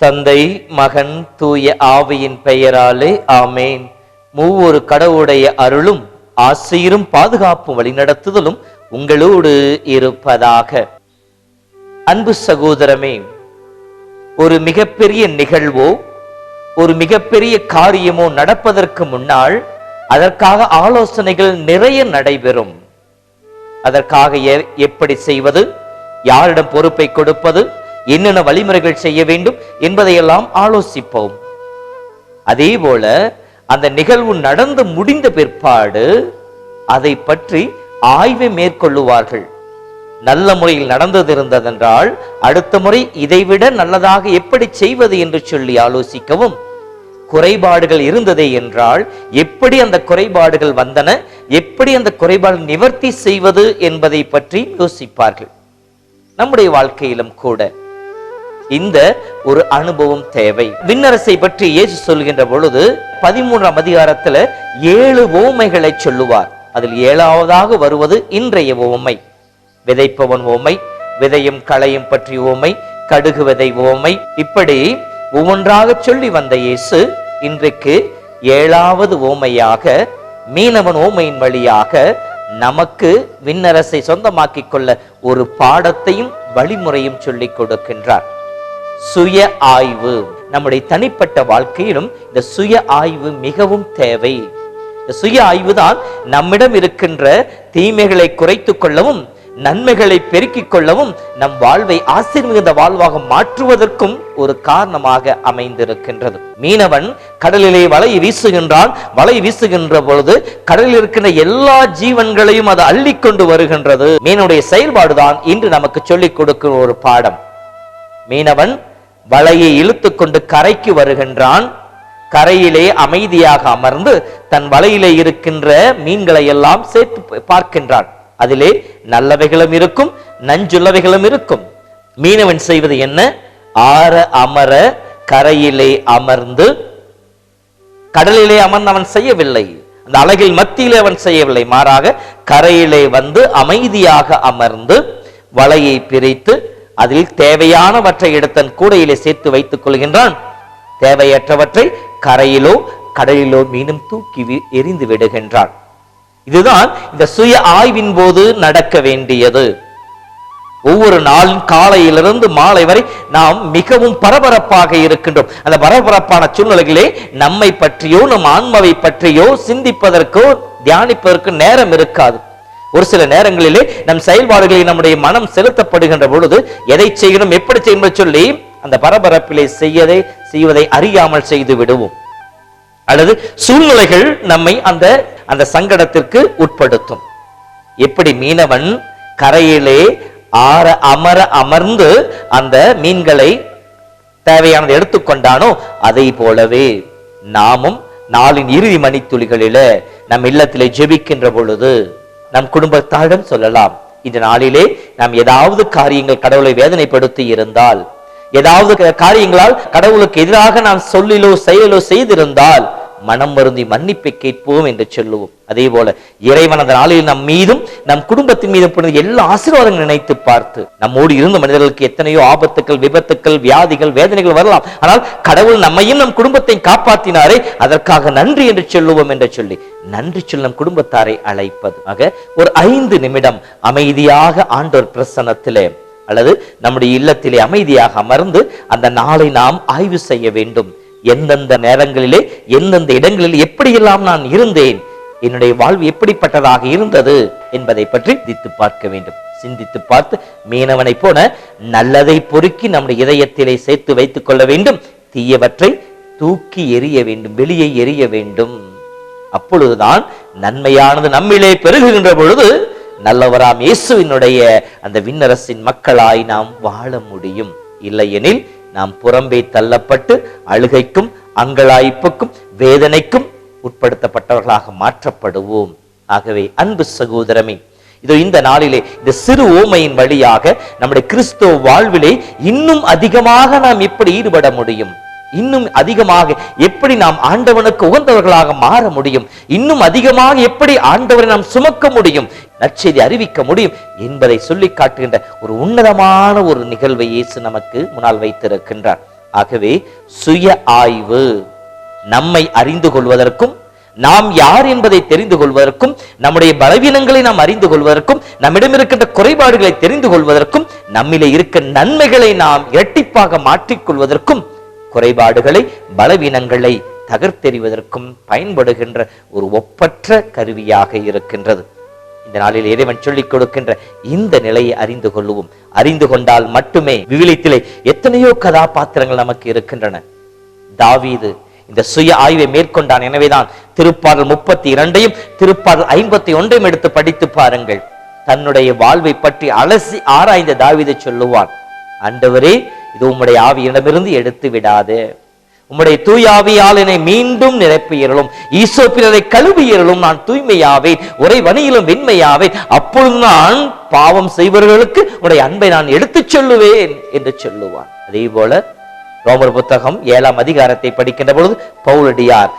தந்தை, மகன், தூய ஆவியின் பெயராலே ஆமேன். மூவொரு கடவுளுடைய அருளும் ஆசீரும் பாதுகாப்பும் வழிநடத்துதலும் உங்களோடு இருப்பதாக. அன்பு சகோதரமே, ஒரு மிகப்பெரிய நிகழ்வோ ஒரு மிகப்பெரிய காரியமோ நடப்பதற்கு முன்னால் அதற்காக ஆலோசனைகள் நிறைய நடைபெறும். அதற்காக எப்படி செய்வது, யாரிடம் பொறுப்பை கொடுப்பது, என்னென்ன வழிமுறைகள் செய்ய வேண்டும் என்பதையெல்லாம் ஆலோசிப்போம். அதே போல அந்த நிகழ்வு நடந்து முடிந்த பிற்பாடு அதை பற்றி ஆய்வை மேற்கொள்ளுவார்கள். நல்ல முறையில் நடந்தது இருந்ததென்றால் அடுத்த முறை இதைவிட நல்லதாக எப்படி செய்வது என்று சொல்லி ஆலோசிக்கவும், குறைபாடுகள் இருந்ததே என்றால் எப்படி அந்த குறைபாடுகள் வந்தன, எப்படி அந்த குறைபாடு நிவர்த்தி செய்வது என்பதை பற்றி யோசிப்பார்கள். நம்முடைய வாழ்க்கையிலும் கூட இந்த ஒரு அனுபவம் தேவை. விண்ணரசை பற்றி இயேசு சொல்கின்ற பொழுது 13ஆம் அதிகாரத்துல 7 உவமைகளை சொல்லுவார். அதில் 7ஆவதாக வருவது இன்றைய உவமை. விதைப்பவன் உவமை, விதையும் களையும் பற்றி உவமை, கடுகு விதை உவமை, இப்படி ஒவ்வொன்றாக சொல்லி வந்த இயேசு இன்றைக்கு 7ஆவது உவமையாக மீனவன் உவமையின் வழியாக நமக்கு விண்ணரசை சொந்தமாக்கிக் கொள்ள ஒரு பாடத்தையும் வழிமுறையும் சொல்லிக் கொடுக்கின்றார். சுய ஆய்வு. நம்முடைய தனிப்பட்ட வாழ்க்கையிலும் இந்த சுய ஆய்வு மிகவும் தேவை. இந்த சுய ஆய்வு தான் நம்மிடம் இருக்கின்ற தீமைகளை குறைத்துக் கொள்ளவும், நன்மைகளை பெருக்கிக் கொள்ளவும், நம் வாழ்வை ஆசீர்மிகுந்த வாழ்வாக மாற்றுவதற்கும் ஒரு காரணமாக அமைந்திருக்கின்றது. மீனவன் கடலிலே வலையை வீசுகின்றான். வலை வீசுகின்ற பொழுது கடலில் இருக்கின்ற எல்லா ஜீவன்களையும் அது அள்ளிக்கொண்டு வருகின்றது. மீனுடைய செயல்பாடுதான் இன்று நமக்கு சொல்லிக் கொடுக்கிற ஒரு பாடம். மீனவன் வலையை இழுத்து கொண்டு கரைக்கு வருகின்றான். கரையிலே அமைதியாக அமர்ந்து தன் வலையிலே இருக்கின்ற மீன்களை எல்லாம் சேர்த்து பார்க்கின்றான். அதிலே நல்லவைகளும் இருக்கும், நஞ்சுள்ளவைகளும் இருக்கும். மீனவன் செய்வது என்ன? ஆற அமர கரையிலே அமர்ந்து, கடலிலே அமர்ந்து அவன் செய்யவில்லை, அந்த அலைகள் மத்தியிலே அவன் செய்யவில்லை, மாறாக கரையிலே வந்து அமைதியாக அமர்ந்து வலையை பிரித்து அதில் தேவையானவற்றை எடுத்து தன் கூடையிலே சேர்த்து வைத்துக் கொள்கின்றான். தேவையற்றவற்றை கரையிலோ கடலிலோ மீண்டும் தூக்கி எறிந்து விடுகின்றான். இதுதான் இந்த சுய ஆய்வின் போது நடக்க வேண்டியது. ஒவ்வொரு நாளும் காலையிலிருந்து மாலை வரை நாம் மிகவும் பரபரப்பாக இருக்கின்றோம். அந்த பரபரப்பான சூழ்நிலைகளே நம்மை பற்றியோ நம் ஆன்மாவை பற்றியோ சிந்திப்பதற்கோ தியானிப்பதற்கு நேரம் இருக்காது. ஒரு சில நேரங்களிலே நம் செயல்பாடுகளில் நம்முடைய மனம் செலுத்தப்படுகின்ற பொழுது எதை செய்யணும், எப்படி செய்யணும் சொல்லி அந்த பரபரப்பிலே செய்வதை அறியாமல் செய்து விடுவோம். அல்லது சூழ்நிலைகள் நம்மை அந்த சங்கடத்திற்கு உட்படுத்தும். எப்படி மீனவன் கரையிலே அமர அமர்ந்து அந்த மீன்களை தேவையானதை எடுத்துக்கொண்டானோ அதை போலவே நாமும் நாளின் இறுதி மணித்துளிகளில நம் இல்லத்திலே ஜெபிக்கின்ற பொழுது நம் குடும்பத்தாரிடம் சொல்லலாம், இந்த நாளிலே நாம் ஏதாவது காரியங்கள் கடவுளை வேதனைப்படுத்தி இருந்தால், ஏதாவது காரியங்களால் கடவுளுக்கு எதிராக நாம் சொல்லிலோ செயலோ செய்திருந்தால் மனம் வருந்தி மன்னிப்பை கேட்போம் என்று சொல்லுவோம். அதே போல இறைவன் அந்த நாளில் நம் மீதும் நம் குடும்பத்தின் மீதும் எல்லா ஆசீர்வாதங்களும் நினைத்து பார்த்து, நம்மோடு இருந்த மனிதர்களுக்கு எத்தனையோ ஆபத்துக்கள், விபத்துக்கள், வியாதிகள், வேதனைகள் வரலாம். ஆனால் கடவுள் நம்மையும் நம் குடும்பத்தையும் காப்பாற்றினாரே, அதற்காக நன்றி என்று சொல்லுவோம் என்று சொல்லி நன்றி சொல்ல நம் குடும்பத்தாரை அழைப்பது. ஆக ஒரு 5 நிமிடம் அமைதியாக ஆண்டவர் பிரசன்னத்திலே அல்லது நம்முடைய இல்லத்திலே அமைதியாக அமர்ந்து அந்த நாளை நாம் ஆய்வு செய்ய வேண்டும். எந்தெந்த நேரங்களிலே எந்தெந்த இடங்களில் எப்படியெல்லாம் நான் இருந்தேன், என்னுடைய வாழ்வு எப்படிப்பட்டதாக இருந்தது என்பதை பற்றி சிந்தித்து பார்க்க வேண்டும். சிந்தித்து பார்த்து மீனவனை போல நல்லதை பொறுக்கி நம்முடைய இதயத்திலே சேர்த்து வைத்துக் கொள்ள வேண்டும். தீயவற்றை தூக்கி எறிய வேண்டும், வெளியே எறிய வேண்டும். அப்பொழுதுதான் நன்மையானது நம்மிலே பெருகுகின்ற பொழுது நல்லவராம் இயேசுவினுடைய அந்த விண்ணரசின் மக்களாய் நாம் வாழ முடியும். இல்லையெனில் நாம் புறம்பே தள்ளப்பட்டு அழுகைக்கும் அங்கலாய்ப்புக்கும் வேதனைக்கும் உட்படுத்தப்பட்டவர்களாக மாற்றப்படுவோம். ஆகவே அன்பு சகோதரமே, இதோ இந்த நாளிலே இந்த சிறு ஓமையின் வழியாக நம்முடைய கிறிஸ்துவ வாழ்விலே இன்னும் அதிகமாக நாம் எப்படி ஈடுபட முடியும், இன்னும் அதிகமாக எப்படி நாம் ஆண்டவனுக்கு உகந்தவர்களாக மாற முடியும், இன்னும் அதிகமாக எப்படி ஆண்டவரை நாம் சுமக்க முடியும், நற்செய்தி அறிவிக்க முடியும் என்பதை சொல்லி காட்டுகின்ற ஒரு உன்னதமான ஒரு நிகழ்வை இயேசு நமக்கு முன்னால் வைத்திருக்கின்றார். ஆகவே சுய ஆய்வு, நம்மை அறிந்து கொள்வதற்கும், நாம் யார் என்பதை தெரிந்து கொள்வதற்கும், நம்முடைய பலவீனங்களை நாம் அறிந்து கொள்வதற்கும், நம்மிடம் இருக்கின்ற குறைபாடுகளை தெரிந்து கொள்வதற்கும், நம்மிலே இருக்க நன்மைகளை நாம் இரட்டிப்பாக மாற்றிக்கொள்வதற்கும், குறைபாடுகளை பலவீனங்களை தகர்த்தெறிவதற்கும் பயன்படுகின்ற ஒரு ஒப்பற்ற கருவியாக இருக்கின்றது. இந்த நாளில் இறைவன் சொல்லிக் கொடுக்கின்ற இந்த நிலையை அறிந்து கொள்வோம். அறிந்து கொண்டால் மட்டுமே விவிலியத்திலே எத்தனையோ கதாபாத்திரங்கள் நமக்கு இருக்கின்றன. தாவீது இந்த சுய ஆய்வை மேற்கொண்டான். எனவேதான் திருப்பாடல் 32 திருப்பாடல் 51 எடுத்து படித்து பாருங்கள். தன்னுடைய வாழ்வை பற்றி அலசி ஆராய்ந்த தாவீது சொல்லுவான், ஆண்டவரே, இது உம்முடைய ஆவியிடமிருந்து எடுத்து விடாது, உம்முடைய தூய ஆவியால் என்னை மீண்டும் நிரப்பியறலும், ஈசோப்பினரை கழுவியறலும், நான் தூய்மையாவேன், ஒரே வணியிலும் வெண்மையாவேன், அப்பொழுது நான் பாவம் செய்பவர்களுக்கு உடைய அன்பை நான் எடுத்துச் சொல்லுவேன் என்று சொல்லுவான். அதே போல ரோமர் புத்தகம் 7ஆம் அதிகாரத்தை படிக்கின்ற பொழுது பவுலடியார்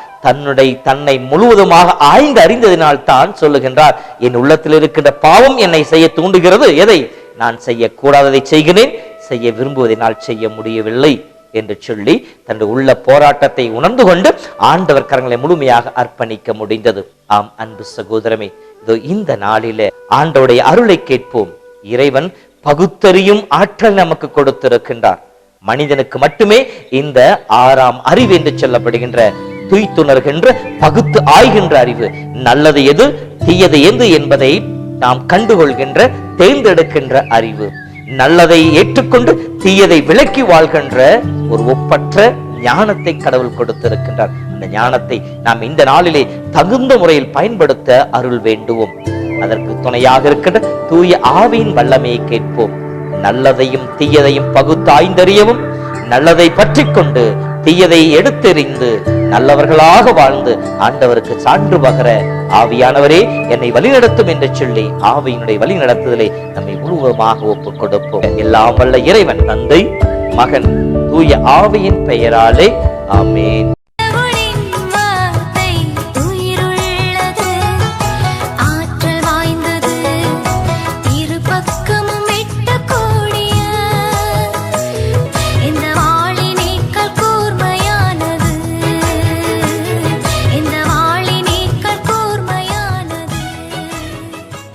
தன்னை முழுவதுமாக ஆய்ந்து அறிந்ததினால் தான் சொல்லுகின்றார், என் உள்ளத்தில் இருக்கின்ற பாவம் என்னை செய்ய தூண்டுகிறது, எதை நான் செய்யக்கூடாததை செய்கிறேன், செய்ய விரும்புவதை நான் செய்ய முடியவில்லை என்று சொல்லி தன்னுடைய உள்ள போராட்டத்தை உணர்ந்து கொண்டு ஆண்டவர் கரங்களை முழுமையாக அர்ப்பணிக்க முடிந்தது. ஆம் அன்பு சகோதரமே, இதோ இந்த நாளிலே ஆண்டவருடைய அருளை கேட்போம். இறைவன் பகுத்தறியும் ஆற்றல் நமக்கு கொடுத்திருக்கின்றார். மனிதனுக்கு மட்டுமே இந்த 6ஆம் அறிவு என்று சொல்லப்படுகின்ற துய்த்துணர்கின்ற பகுத்து ஆய்கின்ற அறிவு, நல்லது எது தீயது எது என்பதை நாம் கண்டுகொள்கின்ற தேர்ந்தெடுக்கின்ற அறிவு, நல்லதை ஏற்றுக்கொண்டு தீயதை விலக்கி வாழ்கின்ற ஒரு ஒப்பற்ற ஞானத்தை கடவுள் கொடுத்திருக்கின்றார். அந்த ஞானத்தை நாம் இந்த நாளிலே தகுந்த முறையில் பயன்படுத்த அருள் வேண்டுவோம். அதற்கு துணையாக இருக்கின்ற தூய ஆவியின் வல்லமையை கேட்போம். நல்லதையும் தீயதையும் பகுத்தாய்ந்தறியவும், நல்லதை பற்றி கொண்டு தீயதை எடுத்தெறிந்து நல்லவர்களாக வாழ்ந்து ஆண்டவருக்கு சான்று பகர ஆவியானவரே என்னை வழிநடத்தும் என்று சொல்லி ஆவியினுடைய வழி நடத்துதலை நம்மை முழுவதுமாக ஒப்புக் கொடுப்போம். எல்லாம் வல்ல இறைவன் தந்தை, மகன், தூய ஆவியின் பெயராலே ஆமென்.